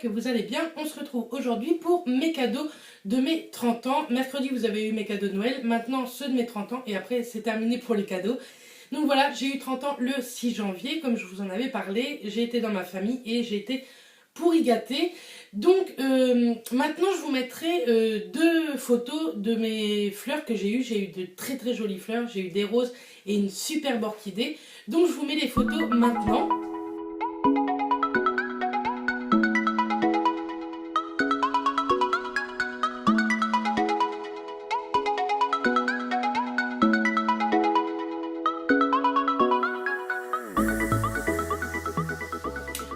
que vous allez bien. On se retrouve aujourd'hui pour mes cadeaux de mes 30 ans. Mercredi, vous avez eu mes cadeaux de Noël. Maintenant, ceux de mes 30 ans. Et après, c'est terminé pour les cadeaux. Donc voilà, j'ai eu 30 ans le 6 janvier, comme je vous en avais parlé. J'ai été dans ma famille et j'ai été pourri gâtée. Donc maintenant, je vous mettrai deux photos de mes fleurs que j'ai eues. J'ai eu de très très jolies fleurs. J'ai eu des roses et une superbe orchidée. Donc je vous mets les photos maintenant.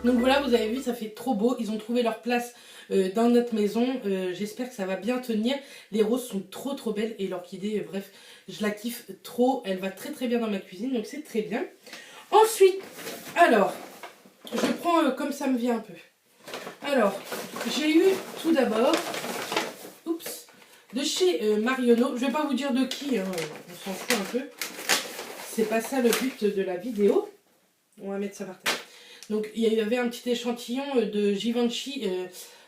Donc voilà, vous avez vu, ça fait trop beau. Ils ont trouvé leur place dans notre maison. J'espère que ça va bien tenir. Les roses sont trop trop belles et l'orchidée, bref, je la kiffe trop. Elle va très très bien dans ma cuisine, donc c'est très bien. Ensuite, alors, je prends comme ça me vient un peu. Alors, j'ai eu tout d'abord, oups, de chez Marionneau. Je vais pas vous dire de qui, hein, on s'en fout un peu. C'est pas ça le but de la vidéo. On va mettre ça par terre. Donc il y avait un petit échantillon de Givenchy,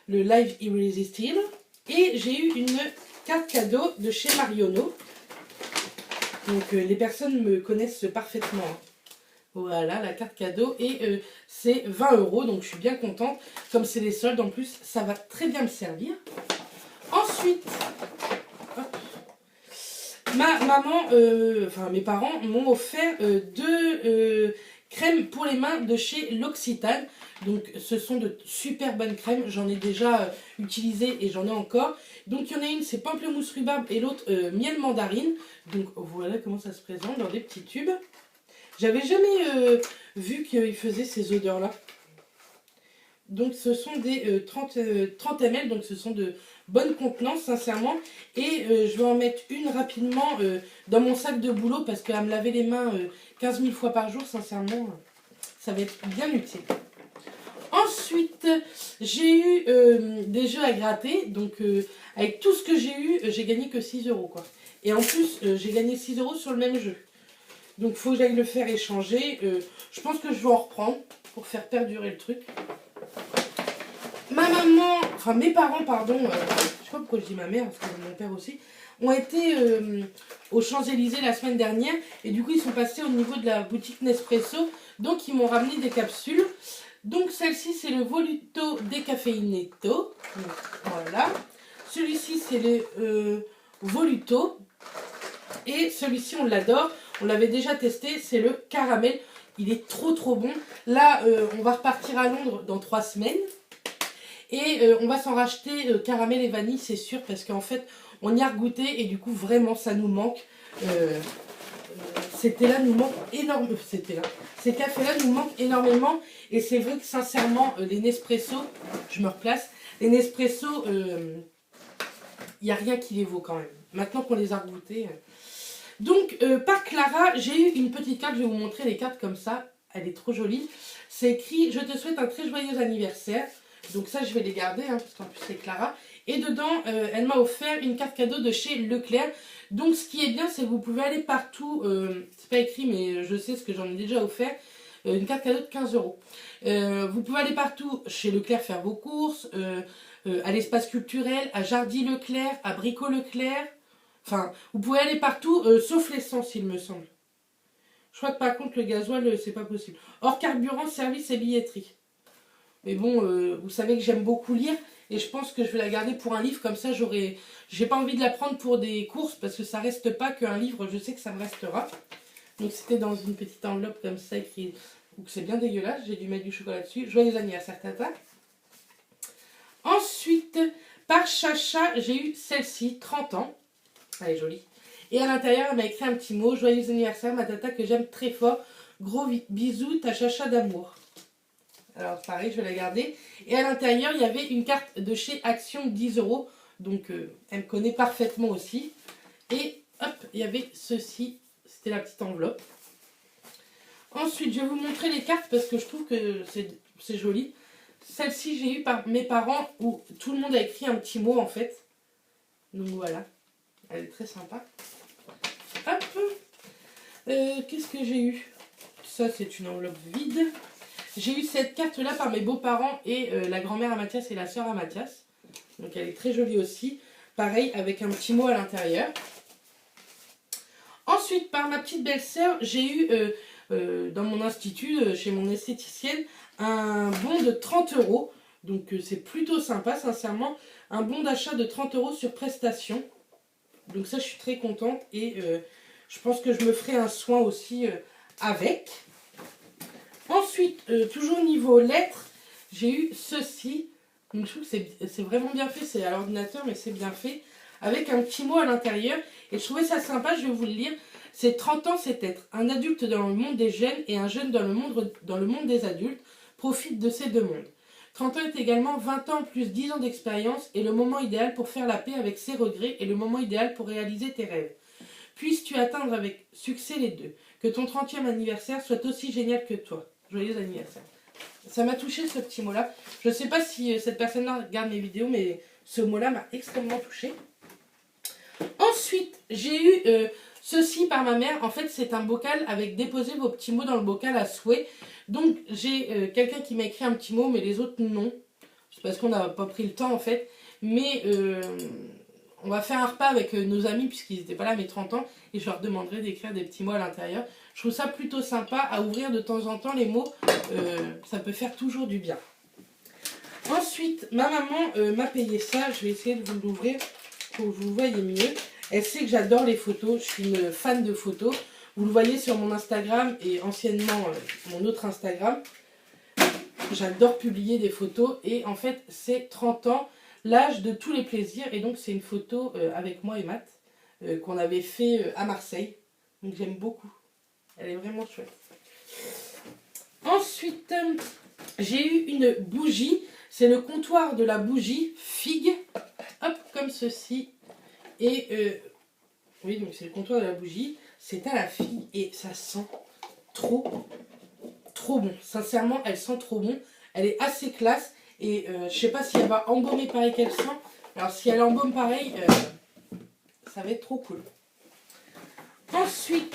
le Live Irresistible. Et j'ai eu une carte cadeau de chez Marionneau. Donc les personnes me connaissent parfaitement. Hein. Voilà la carte cadeau. Et c'est 20 €. Donc je suis bien contente. Comme c'est les soldes en plus, ça va très bien me servir. Ensuite, hop, ma maman, enfin mes parents m'ont offert deux... crème pour les mains de chez L'Occitane. Donc ce sont de super bonnes crèmes. J'en ai déjà utilisé et j'en ai encore. Donc il y en a une, c'est pamplemousse rhubarbe et l'autre miel mandarine. Donc voilà comment ça se présente dans des petits tubes. J'avais jamais vu qu'ils faisaient ces odeurs-là. Donc ce sont des 30 ml, donc ce sont de bonnes contenances sincèrement. Et je vais en mettre une rapidement dans mon sac de boulot parce qu'à me laver les mains 15 000 fois par jour, sincèrement, ça va être bien utile. Ensuite, j'ai eu des jeux à gratter. Donc avec tout ce que j'ai eu, j'ai gagné que 6 € quoi. Et en plus, j'ai gagné 6 € sur le même jeu. Donc il faut que j'aille le faire échanger. Je pense que je vais en reprendre pour faire perdurer le truc. Ma maman, enfin mes parents, pardon, je sais pas pourquoi je dis ma mère, parce que mon père aussi, ont été aux Champs-Élysées la semaine dernière. Et du coup, ils sont passés au niveau de la boutique Nespresso. Donc, ils m'ont ramené des capsules. Donc, celle-ci, c'est le Voluto Décaféinetto. Voilà. Celui-ci, c'est le Voluto. Et celui-ci, on l'adore. On l'avait déjà testé, c'est le caramel. Il est trop trop bon. Là, on va repartir à Londres dans 3 semaines. Et on va s'en racheter caramel et vanille, c'est sûr, parce qu'en fait, on y a goûté et du coup, vraiment, ça nous manque. C'était là nous manque énormément. C'était là. Ces cafés-là nous manquent énormément. Et c'est vrai que sincèrement, les Nespresso, je me replace, les Nespresso, il n'y a rien qui les vaut quand même. Maintenant qu'on les a goûtés. Donc, par Clara, j'ai eu une petite carte. Je vais vous montrer les cartes comme ça. Elle est trop jolie. C'est écrit « Je te souhaite un très joyeux anniversaire ». Donc ça, je vais les garder, hein, parce qu'en plus, c'est Clara. Et dedans, elle m'a offert une carte cadeau de chez Leclerc. Donc, ce qui est bien, c'est que vous pouvez aller partout. C'est pas écrit, mais je sais ce que j'en ai déjà offert. Une carte cadeau de 15 €. Vous pouvez aller partout chez Leclerc faire vos courses. À l'espace culturel, à Jardy Leclerc, à Brico Leclerc. Enfin, vous pouvez aller partout, sauf l'essence, il me semble. Je crois que par contre, le gasoil, c'est pas possible. Hors carburant, service et billetterie. Mais bon, vous savez que j'aime beaucoup lire et je pense que je vais la garder pour un livre. Comme ça, j'ai pas envie de la prendre pour des courses parce que ça reste pas qu'un livre. Je sais que ça me restera. Donc c'était dans une petite enveloppe comme ça écrit. Donc c'est bien dégueulasse. J'ai dû mettre du chocolat dessus. Joyeux anniversaire Tata. Ensuite, par Chacha, j'ai eu celle-ci, 30 ans. Elle est jolie. Et à l'intérieur, elle m'a écrit un petit mot. Joyeux anniversaire ma Tata que j'aime très fort. Gros bisous, ta Chacha d'amour. Alors pareil, je vais la garder. Et à l'intérieur, il y avait une carte de chez Action 10 €. Donc elle me connaît parfaitement aussi. Et hop, il y avait ceci. C'était la petite enveloppe. Ensuite, je vais vous montrer les cartes parce que je trouve que c'est joli. Celle-ci, j'ai eu par mes parents où tout le monde a écrit un petit mot en fait. Donc voilà. Elle est très sympa. Hop. Qu'est-ce que j'ai eu? Ça, c'est une enveloppe vide. J'ai eu cette carte-là par mes beaux-parents et la grand-mère à Mathias et la sœur à Mathias. Donc elle est très jolie aussi. Pareil, avec un petit mot à l'intérieur. Ensuite, par ma petite belle-sœur, j'ai eu dans mon institut, chez mon esthéticienne, un bon de 30 €. Donc c'est plutôt sympa, sincèrement. Un bon d'achat de 30 € sur prestation. Donc ça, je suis très contente. Et je pense que je me ferai un soin aussi avec. Ensuite, toujours niveau lettres, j'ai eu ceci. Donc je trouve que c'est vraiment bien fait. C'est à l'ordinateur, mais c'est bien fait. Avec un petit mot à l'intérieur. Et je trouvais ça sympa, je vais vous le lire. C'est 30 ans, c'est être un adulte dans le monde des jeunes et un jeune dans le monde des adultes. Profite de ces deux mondes. 30 ans est également 20 ans plus 10 ans d'expérience et le moment idéal pour faire la paix avec ses regrets et le moment idéal pour réaliser tes rêves. Puisses-tu atteindre avec succès les deux. Que ton 30e anniversaire soit aussi génial que toi. Joyeux anniversaire. Ça m'a touché ce petit mot-là. Je ne sais pas si cette personne-là regarde mes vidéos, mais ce mot-là m'a extrêmement touchée. Ensuite, j'ai eu ceci par ma mère. En fait, c'est un bocal avec déposez vos petits mots dans le bocal à souhait. Donc, j'ai quelqu'un qui m'a écrit un petit mot, mais les autres non. C'est parce qu'on n'a pas pris le temps en fait. Mais on va faire un repas avec nos amis puisqu'ils n'étaient pas là à mes 30 ans. Et je leur demanderai d'écrire des petits mots à l'intérieur. Je trouve ça plutôt sympa à ouvrir de temps en temps les mots. Ça peut faire toujours du bien. Ensuite, ma maman m'a payé ça. Je vais essayer de vous l'ouvrir pour que vous le voyez mieux. Elle sait que j'adore les photos. Je suis une fan de photos. Vous le voyez sur mon Instagram et anciennement mon autre Instagram. J'adore publier des photos. Et en fait, c'est 30 ans, l'âge de tous les plaisirs. Et donc, c'est une photo avec moi et Matt qu'on avait fait à Marseille. Donc, j'aime beaucoup. Elle est vraiment chouette. Ensuite, j'ai eu une bougie. C'est le comptoir de la bougie figue. Hop, comme ceci. Et oui, donc c'est le comptoir de la bougie. C'est à la figue et ça sent trop bon. Sincèrement, elle sent trop bon. Elle est assez classe. Et je sais pas si elle va embaumer pareil qu'elle sent. Alors si elle embaume pareil, ça va être trop cool. Ensuite,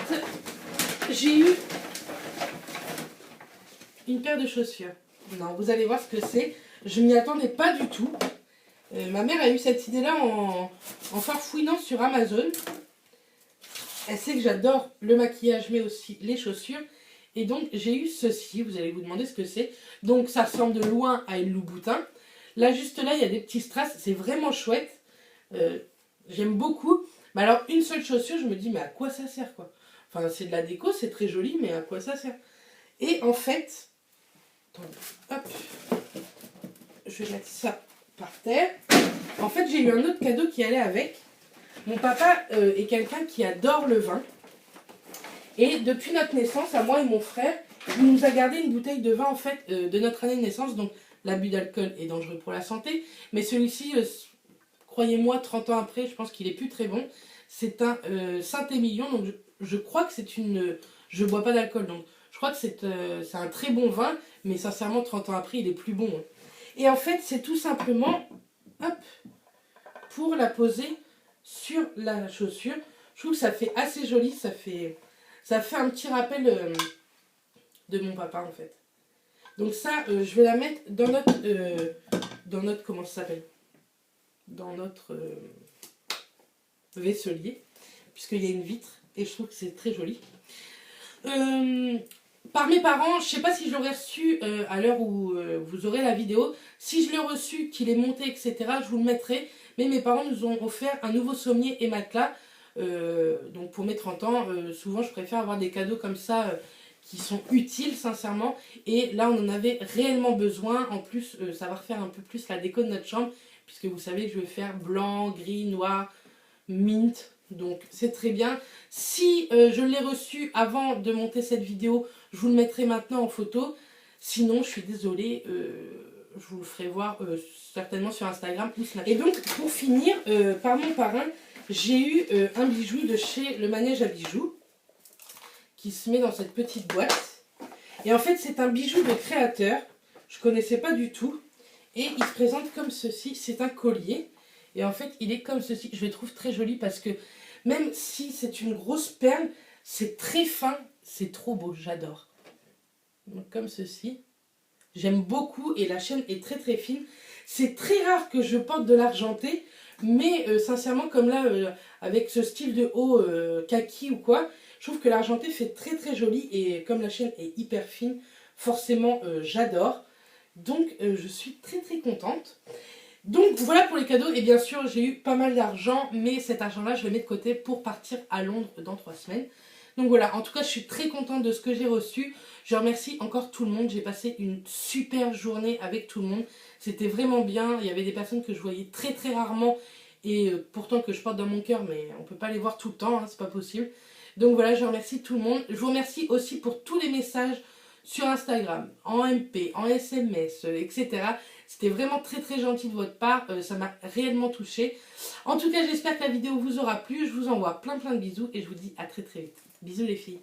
j'ai eu une paire de chaussures. Non, vous allez voir ce que c'est. Je m'y attendais pas du tout. Ma mère a eu cette idée-là en farfouinant sur Amazon. Elle sait que j'adore le maquillage, mais aussi les chaussures. Et donc, j'ai eu ceci. Vous allez vous demander ce que c'est. Donc, ça ressemble de loin à une Louboutin. Là, juste là, il y a des petits strass. C'est vraiment chouette. J'aime beaucoup. Mais alors, une seule chaussure, je me dis, mais à quoi ça sert, quoi? Enfin, c'est de la déco, c'est très joli, mais à quoi ça sert? Et en fait, hop, je vais mettre ça par terre. En fait, j'ai eu un autre cadeau qui allait avec. Mon papa est quelqu'un qui adore le vin. Et depuis notre naissance, à moi et mon frère, il nous a gardé une bouteille de vin en fait de notre année de naissance. Donc l'abus d'alcool est dangereux pour la santé. Mais celui-ci, croyez-moi, 30 ans après, je pense qu'il est plus très bon. C'est un Saint-Émilion. Donc je crois que c'est une... Je ne bois pas d'alcool. Donc je crois que c'est un très bon vin. Mais sincèrement, 30 ans après, il est plus bon. Et en fait, c'est tout simplement... Hop, pour la poser sur la chaussure. Je trouve que ça fait assez joli, ça fait un petit rappel de mon papa en fait. Donc ça, je vais la mettre dans notre comment ça s'appelle, dans notre vaisselier, puisqu'il y a une vitre, et je trouve que c'est très joli. Par mes parents, je ne sais pas si je l'aurais reçu à l'heure où vous aurez la vidéo. Si je l'ai reçu, qu'il est monté, etc., je vous le mettrai. Mais mes parents nous ont offert un nouveau sommier et matelas. Donc pour mes 30 ans, souvent je préfère avoir des cadeaux comme ça qui sont utiles sincèrement. Et là on en avait réellement besoin. En plus ça va refaire un peu plus la déco de notre chambre. Puisque vous savez que je vais faire blanc, gris, noir, mint. Donc c'est très bien. Si je l'ai reçu avant de monter cette vidéo, je vous le mettrai maintenant en photo. Sinon je suis désolée, je vous le ferai voir certainement sur Instagram ou Snapchat. Et donc pour finir, par mon parrain, j'ai eu un bijou de chez Le Manège à Bijoux qui se met dans cette petite boîte. Et en fait c'est un bijou de créateur, je ne connaissais pas du tout. Et il se présente comme ceci, c'est un collier. Et en fait il est comme ceci, je le trouve très joli parce que même si c'est une grosse perle, c'est très fin, c'est trop beau, j'adore. Donc comme ceci. J'aime beaucoup et la chaîne est très très fine. C'est très rare que je porte de l'argenté, mais sincèrement, comme là, avec ce style de haut kaki ou quoi, je trouve que l'argenté fait très très joli et comme la chaîne est hyper fine, forcément j'adore. Donc je suis très très contente. Donc voilà pour les cadeaux et bien sûr j'ai eu pas mal d'argent mais cet argent là je le mets de côté pour partir à Londres dans 3 semaines. Donc voilà, en tout cas je suis très contente de ce que j'ai reçu. Je remercie encore tout le monde, j'ai passé une super journée avec tout le monde. C'était vraiment bien, il y avait des personnes que je voyais très très rarement et pourtant que je porte dans mon cœur mais on peut pas les voir tout le temps, hein, c'est pas possible. Donc voilà, je remercie tout le monde. Je vous remercie aussi pour tous les messages sur Instagram, en MP, en SMS, etc. C'était vraiment très très gentil de votre part, ça m'a réellement touchée. En tout cas, j'espère que la vidéo vous aura plu. Je vous envoie plein de bisous et je vous dis à très très vite. Bisous les filles.